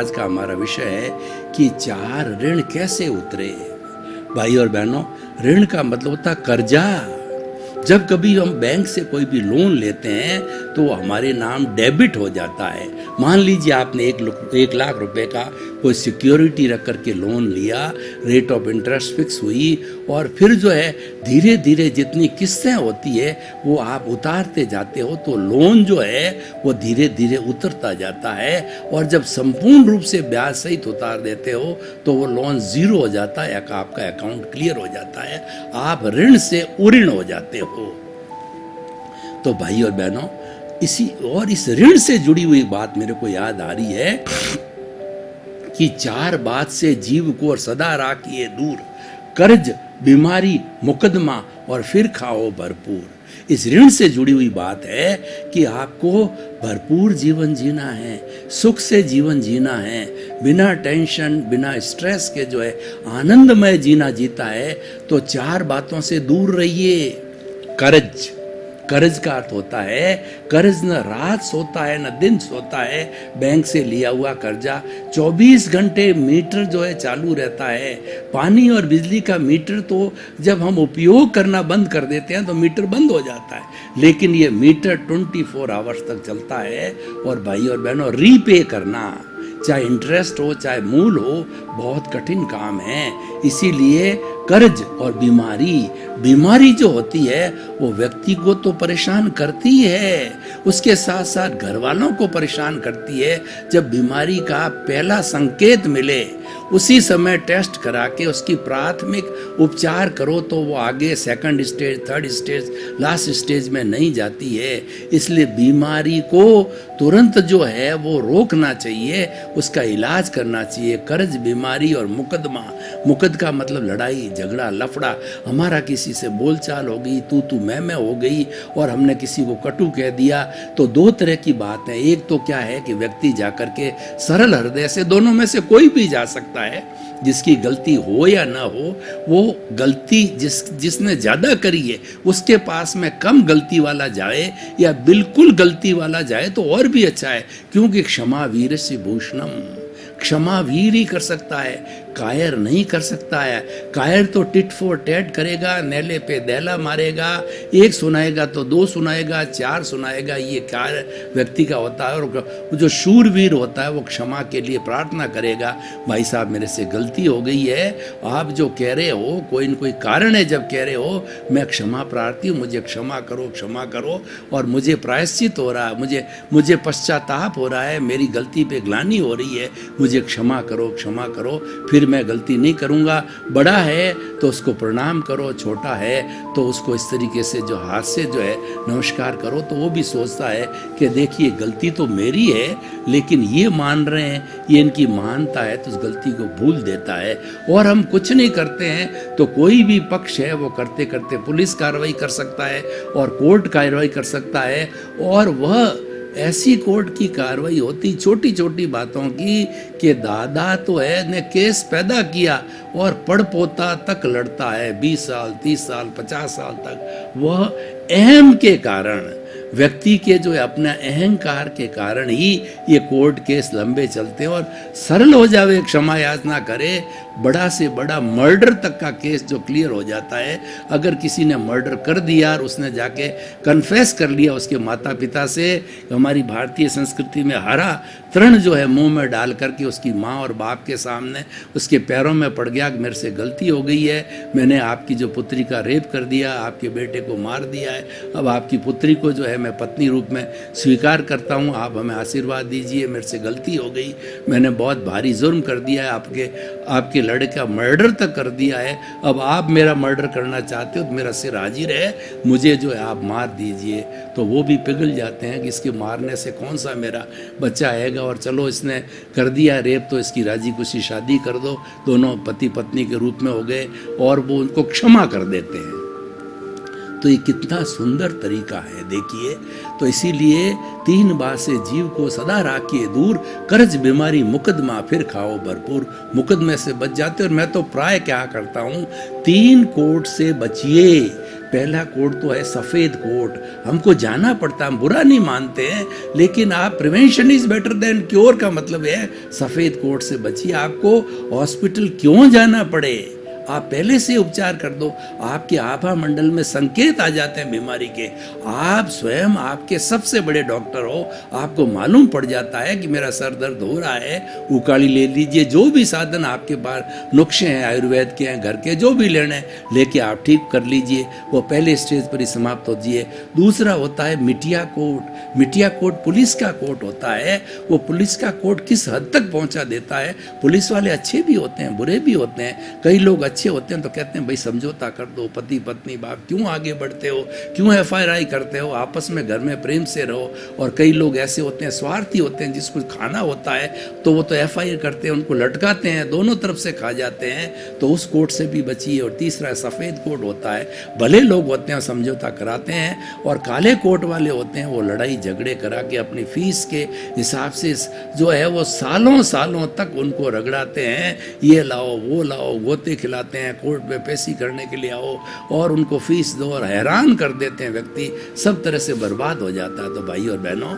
आज का हमारा विषय है कि 4 ऋण कैसे उतरे। भाई और बहनों, ऋण का मतलब होता है कर्जा। जब कभी हम बैंक से कोई भी लोन लेते हैं तो हमारे नाम डेबिट हो जाता है। मान लीजिए आपने 1 लाख रुपए का कोई सिक्योरिटी रख करके लोन लिया, रेट ऑफ इंटरेस्ट फिक्स हुई, और फिर जो है धीरे धीरे जितनी किस्तें होती है वो आप उतारते जाते हो तो लोन जो है वो धीरे धीरे उतरता जाता है, और जब संपूर्ण रूप से ब्याज सहित उतार देते हो तो वो लोन जीरो हो जाता है, आपका अकाउंट क्लियर हो जाता है, आप ऋण से उऋण हो जाते हो। तो भाई और बहनों, इस ऋण से जुड़ी हुई बात मेरे को याद आ रही है कि 4 बात से जीव को और सदा राखिए दूर, कर्ज, बीमारी, मुकदमा और फिर खाओ भरपूर। इस ऋण से जुड़ी हुई बात है कि आपको भरपूर जीवन जीना है, सुख से जीवन जीना है, बिना टेंशन बिना स्ट्रेस के जो है आनंदमय जीना जीता है। तो 4 बातों से दूर रहिए। कर्ज, कर्ज का अर्थ होता है कर्ज न रात सोता है न दिन सोता है। बैंक से लिया हुआ कर्जा 24 घंटे मीटर जो है चालू रहता है। पानी और बिजली का मीटर तो जब हम उपयोग करना बंद कर देते हैं तो मीटर बंद हो जाता है, लेकिन ये मीटर 24 आवर्स तक चलता है। और भाई और बहनों, रीपे करना, चाहे इंटरेस्ट हो चाहे मूल हो, बहुत कठिन काम है। इसीलिए कर्ज और बीमारी जो होती है वो व्यक्ति को तो परेशान करती है, उसके साथ साथ घर वालों को परेशान करती है। जब बीमारी का पहला संकेत मिले उसी समय टेस्ट करा के उसकी प्राथमिक उपचार करो तो वो आगे 2nd stage, 3rd stage, last stage में नहीं जाती है। इसलिए बीमारी को तुरंत जो है वो रोकना चाहिए, उसका इलाज करना चाहिए। कर्ज, बीमारी और मुकद का मतलब लड़ाई झगड़ा लफड़ा, हमारा किसी से बोलचाल हो गई, तू मैं हो गई और हमने किसी को कटु कह दिया। तो 2 तरह की बात है। एक तो क्या है कि व्यक्ति जाकर के सरल हृदय से, दोनों में से कोई भी जा सकता है, जिसकी गलती हो या ना हो, वो गलती जिसने ज्यादा करी है उसके पास में कम गलती वाला जाए या बिल्कुल गलती वाला जाए तो और भी अच्छा है, क्योंकि क्षमा वीरस्य भूषणम, क्षमा वीर ही कर सकता है, कायर नहीं कर सकता है। कायर तो टिट फॉर टैट करेगा, नेले पे दैला मारेगा, 1 सुनाएगा तो 2 सुनाएगा, 4 सुनाएगा। ये कायर व्यक्ति का होता है। और जो शूरवीर होता है वो क्षमा के लिए प्रार्थना करेगा, भाई साहब मेरे से गलती हो गई है, आप जो कह रहे हो कोई न कोई कारण है, जब कह रहे हो मैं क्षमा प्रार्थी हूँ, मुझे क्षमा करो और मुझे प्रायश्चित हो रहा है, मुझे पश्चाताप हो रहा है, मेरी गलती पे ग्लानि हो रही है, मुझे क्षमा करो, फिर मैं गलती नहीं करूंगा। बड़ा है तो उसको प्रणाम करो, छोटा है तो उसको इस तरीके से जो हाथ से जो है नमस्कार करो, तो वो भी सोचता है कि देखिए गलती तो मेरी है, लेकिन ये मान रहे हैं, ये इनकी मानता है, तो उस गलती को भूल देता है। और हम कुछ नहीं करते हैं तो कोई भी पक्ष है वो करते करते पुलिस कार्रवाई कर सकता है और कोर्ट कार्रवाई कर सकता है, और वह ऐसी कोर्ट की कार्रवाई होती छोटी छोटी बातों की कि दादा तो है ने केस पैदा किया और पड़पोता तक लड़ता है 20 साल 30 साल 50 साल तक। वह अहम के कारण, व्यक्ति के जो अपना अहंकार के कारण ही ये कोर्ट केस लंबे चलते हैं। और सरल हो जावे, क्षमा याचना करे, बड़ा से बड़ा मर्डर तक का केस जो क्लियर हो जाता है। अगर किसी ने मर्डर कर दिया और उसने जाके कन्फेस कर लिया उसके माता पिता से, हमारी भारतीय संस्कृति में हरा तृण जो है मुंह में डाल करके उसकी माँ और बाप के सामने उसके पैरों में पड़ गया कि मेरे से गलती हो गई है, मैंने आपकी जो पुत्री का रेप कर दिया, आपके बेटे को मार दिया है, अब आपकी पुत्री को जो है मैं पत्नी रूप में स्वीकार करता हूँ, आप हमें आशीर्वाद दीजिए, मेरे से गलती हो गई, मैंने बहुत भारी जुर्म कर दिया है, आपके लड़के का मर्डर तक कर दिया है, अब आप मेरा मर्डर करना चाहते हो तो मेरा सिर हाजिर है, मुझे जो है आप मार दीजिए। तो वो भी पिघल जाते हैं कि इसके मारने से कौन सा मेरा बच्चा आएगा, और चलो इसने कर दिया रेप तो इसकी राजी खुशी शादी कर दो, दोनों पति पत्नी के रूप में हो गए और वो उनको क्षमा कर देते हैं। तो ये कितना सुंदर तरीका है देखिए। तो इसीलिए 3 बात से जीव को सदा राखिए दूर, कर्ज बीमारी मुकदमा फिर खाओ भरपूर। मुकदमे से बच जाते, और मैं तो प्राय क्या करता हूँ 3 कोर्ट से बचिए, पहला कोड तो है सफेद कोट। हमको जाना पड़ता, हम बुरा नहीं मानते हैं, लेकिन आप prevention is better than cure का मतलब है सफेद कोट से बचिए। आपको हॉस्पिटल क्यों जाना पड़े, आप पहले से उपचार कर दो। आपके आभा मंडल में संकेत आ जाते हैं बीमारी के, आप स्वयं आपके सबसे बड़े डॉक्टर हो, आपको मालूम पड़ जाता है कि मेरा सर दर्द हो रहा है, उकाड़ी ले लीजिए। जो भी साधन आपके पास नुस्खे हैं, आयुर्वेद के हैं, घर के जो भी लेने लेके आप ठीक कर लीजिए, वो पहले स्टेज पर ही समाप्त हो जाइए। दूसरा होता है मिटिया कोट। मिटिया कोट पुलिस का कोट होता है। वो पुलिस का कोट किस हद तक पहुंचा देता है, पुलिस वाले अच्छे भी होते हैं, बुरे भी होते हैं। कई लोग अच्छे होते हैं तो कहते हैं भाई समझौता कर दो, पति पत्नी बाप क्यों आगे बढ़ते हो, क्यों FIR करते हो, आपस में घर में प्रेम से रहो। और कई लोग ऐसे होते हैं स्वार्थी होते हैं, जिसको खाना होता है तो वो तो FIR करते हैं, उनको लटकाते हैं, दोनों तरफ से खा जाते हैं, तो उस कोट से भी बचिए। और तीसरा सफ़ेद कोट होता है, भले लोग होते हैं समझौता कराते हैं, और काले कोट वाले होते हैं वो लड़ाई झगड़े करा के अपनी फीस के हिसाब से जो है वो सालों सालों तक उनको रगड़ाते हैं, ये लाओ वो लाओ, गोते खिलाते हैं, कोर्ट में पेशी करने के लिए आओ, और उनको फीस दो, और हैरान कर देते हैं। व्यक्ति सब तरह से बर्बाद हो जाता है। तो भाई और बहनों,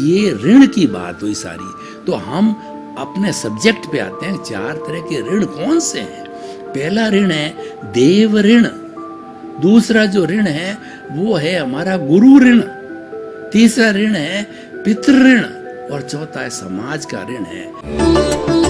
ये ऋण की बात हुई सारी। तो हम अपने सब्जेक्ट पे आते हैं। 4 तरह के ऋण कौन से हैं? पहला ऋण है देव ऋण, दूसरा जो ऋण है वो है हमारा गुरु ऋण, तीसरा ऋण है पितृ ऋण, और चौथा है समाज का ऋण है।